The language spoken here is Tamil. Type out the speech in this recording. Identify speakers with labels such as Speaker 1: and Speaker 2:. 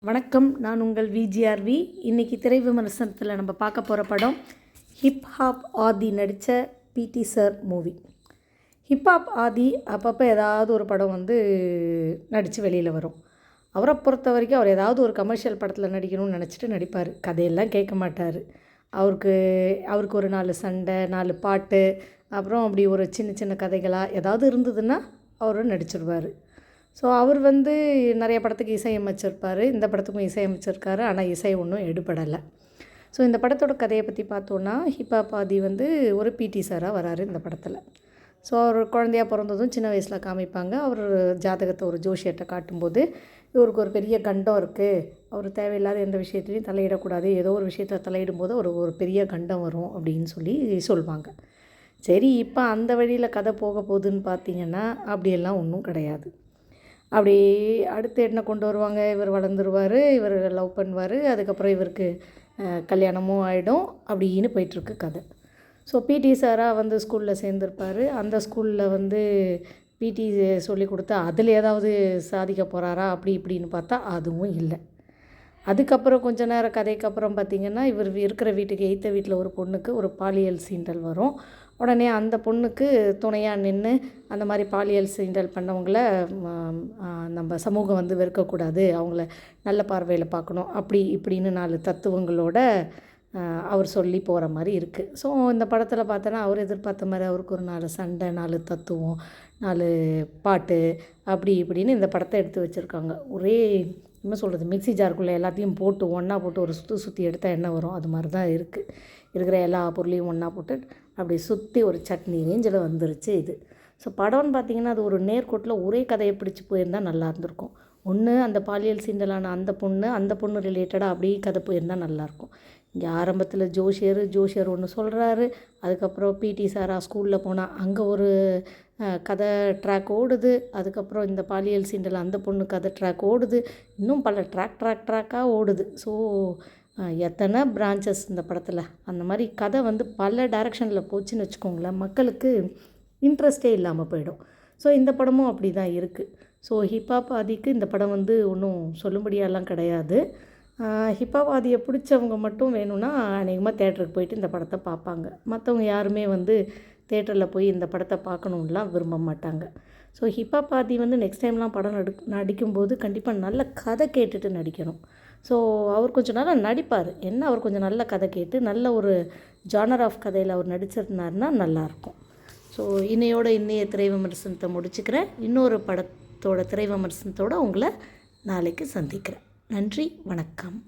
Speaker 1: வணக்கம், நான் உங்கள் விஜிஆர்வி. இன்றைக்கி திரை விமர்சனத்தில் நம்ம பார்க்க போகிற படம் ஹிப்ஹாப் ஆதி நடித்த பிடி சார் மூவி. ஹிப்ஹாப் ஆதி அப்பப்போ ஏதாவது ஒரு படம் நடித்து வெளியில் வரும். அவரை பொறுத்த வரைக்கும் அவர் ஏதாவது ஒரு கமர்ஷியல் படத்தில் நடிக்கணும்னு நினச்சிட்டு நடிப்பார். கதையெல்லாம் கேட்க மாட்டார். அவருக்கு ஒரு 4 சண்டை, 4 பாட்டு, அப்புறம் அப்படி ஒரு சின்ன சின்ன கதைகளாக ஏதாவது இருந்ததுன்னா அவர் நடிச்சிருவார். ஸோ அவர் நிறைய படத்துக்கு இசையமைச்சிருப்பார். இந்த படத்துக்கும் இசையமைச்சிருக்காரு. ஆனால் இசை ஒன்றும் எடுபடலை. ஸோ இந்த படத்தோட கதையை பற்றி பார்த்தோன்னா, ஹிப்ஹாப் ஆதி ஒரு பிடி சாராக வராரு இந்த படத்தில். ஸோ அவர் குழந்தையாக பிறந்ததும் சின்ன வயசில் காமிப்பாங்க. அவர் ஜாதகத்தை ஒரு ஜோஷியர்கிட்ட காட்டும்போது, இவருக்கு ஒரு பெரிய கண்டம் இருக்குது, அவர் தேவையில்லாத எந்த விஷயத்துலையும் தலையிடக்கூடாது, ஏதோ ஒரு விஷயத்தில் தலையிடும்போது ஒரு பெரிய கண்டம் வரும் அப்படின்னு சொல்லுவாங்க. சரி, இப்போ அந்த வழியில் கதை போக போகுதுன்னு பார்த்தீங்கன்னா அப்படியெல்லாம் ஒன்றும் கிடையாது. அப்படி அடுத்து என்ன கொண்டு வருவாங்க, இவர் வளர்ந்துருவார், இவர் லவ் பண்ணுவார், அதுக்கப்புறம் இவருக்கு கல்யாணமும் ஆகிடும். அப்படின்னு போயிட்டுருக்கு கதை. ஸோ பிடி சாராக ஸ்கூலில் சேர்ந்துருப்பார். அந்த ஸ்கூலில் பிடி சொல்லி கொடுத்தா அதில் ஏதாவது சாதிக்க போகிறாரா அப்படி இப்படின்னு பார்த்தா அதுவும் இல்லை. அதுக்கப்புறம் கொஞ்ச நேரம் கதைக்கு அப்புறம் பார்த்திங்கன்னா, இவர் இருக்கிற வீட்டுக்கு எய்த்த வீட்டில் ஒரு பொண்ணுக்கு ஒரு பாலியல் சீண்டல் வரும். உடனே அந்த பொண்ணுக்கு துணையாக நின்று அந்த மாதிரி பாலியல் சீண்டல் பண்ணவங்கள நம்ம சமூகம் வெறுக்கக்கூடாது, அவங்கள நல்ல பார்வையில் பார்க்கணும், அப்படி இப்படின்னு 4 தத்துவங்களோட அவர் சொல்லி போகிற மாதிரி இருக்குது. ஸோ இந்த படத்தில் பார்த்தோன்னா அவர் எதிர்பார்த்த மாதிரி அவருக்கு ஒரு 4 சண்டை, 4 தத்துவம், 4 பாட்டு, அப்படி இப்படின்னு இந்த படத்தை எடுத்து வச்சுருக்காங்க. ஒரே என்ன சொல்கிறது, மிக்ஸி ஜாருக்குள்ளே எல்லாத்தையும் போட்டு ஒன்றா போட்டு ஒரு சுற்றி எடுத்தால் என்ன வரும், அது மாதிரி தான் இருக்குது. இருக்கிற எல்லா பொருளையும் ஒன்றா போட்டு அப்படி சுற்றி ஒரு சட்னி ரேஞ்சில் வந்துருச்சு இது. ஸோ படம்னு பார்த்திங்கன்னா அது ஒரு நேர்கோட்டில் ஒரே கதையை பிடிச்சி போயிருந்தால் நல்லா இருந்திருக்கும். ஒன்று அந்த பாலியல் சீண்டலான அந்த பொண்ணு ரிலேட்டடாக அப்படியே கதை போயிருந்தால் நல்லாயிருக்கும். இங்கே ஆரம்பத்தில் ஜோஷியர் ஒன்று சொல்கிறாரு. அதுக்கப்புறம் பிடி சாரா ஸ்கூலில் போனால் அங்கே ஒரு கதை ட்ராக் ஓடுது. அதுக்கப்புறம் இந்த பாலியல் சீண்டல் அந்த பொண்ணு கதை ட்ராக் ஓடுது. இன்னும் பல ட்ராக்காக ஓடுது. ஸோ எத்தனை பிரான்ச்சஸ் இந்த படத்தில். அந்த மாதிரி கதை பல டைரக்ஷனில் போச்சுன்னு வச்சுக்கோங்களேன், மக்களுக்கு இன்ட்ரெஸ்டே இல்லாமல் போயிடும். ஸோ இந்த படமும் அப்படி தான் இருக்குது. ஸோ ஹிப்ஹாப் ஆதிக்கு இந்த படம் ஒன்றும் சொல்லும்படியாலாம் கிடையாது. ஹிப்ஹாப் ஆதியை பிடிச்சவங்க மட்டும் வேணும்னா அநேகமாக தேட்டருக்கு போயிட்டு இந்த படத்தை பார்ப்பாங்க. மற்றவங்க யாருமே தேட்டரில் போய் இந்த படத்தை பார்க்கணுன்லாம் விரும்ப மாட்டாங்க. ஸோ ஹிப்ஹாப் ஆதி நெக்ஸ்ட் டைம்லாம் படம் நடிக்கும்போது கண்டிப்பாக நல்ல கதை கேட்டுட்டு நடிக்கணும். ஸோ அவர் கொஞ்சம் நல்லா நடிப்பார். அவர் கொஞ்சம் நல்ல கதை கேட்டு நல்ல ஒரு ஜானர் ஆஃப் கதையில் அவர் நடிச்சிருந்தாருன்னா நல்லாயிருக்கும். ஸோ இன்னைய திரை விமர்சனத்தை முடிச்சுக்கிறேன். இன்னொரு படத்தோட திரை விமர்சனத்தோடு உங்களை நாளைக்கு சந்திக்கிறேன். நன்றி, வணக்கம்.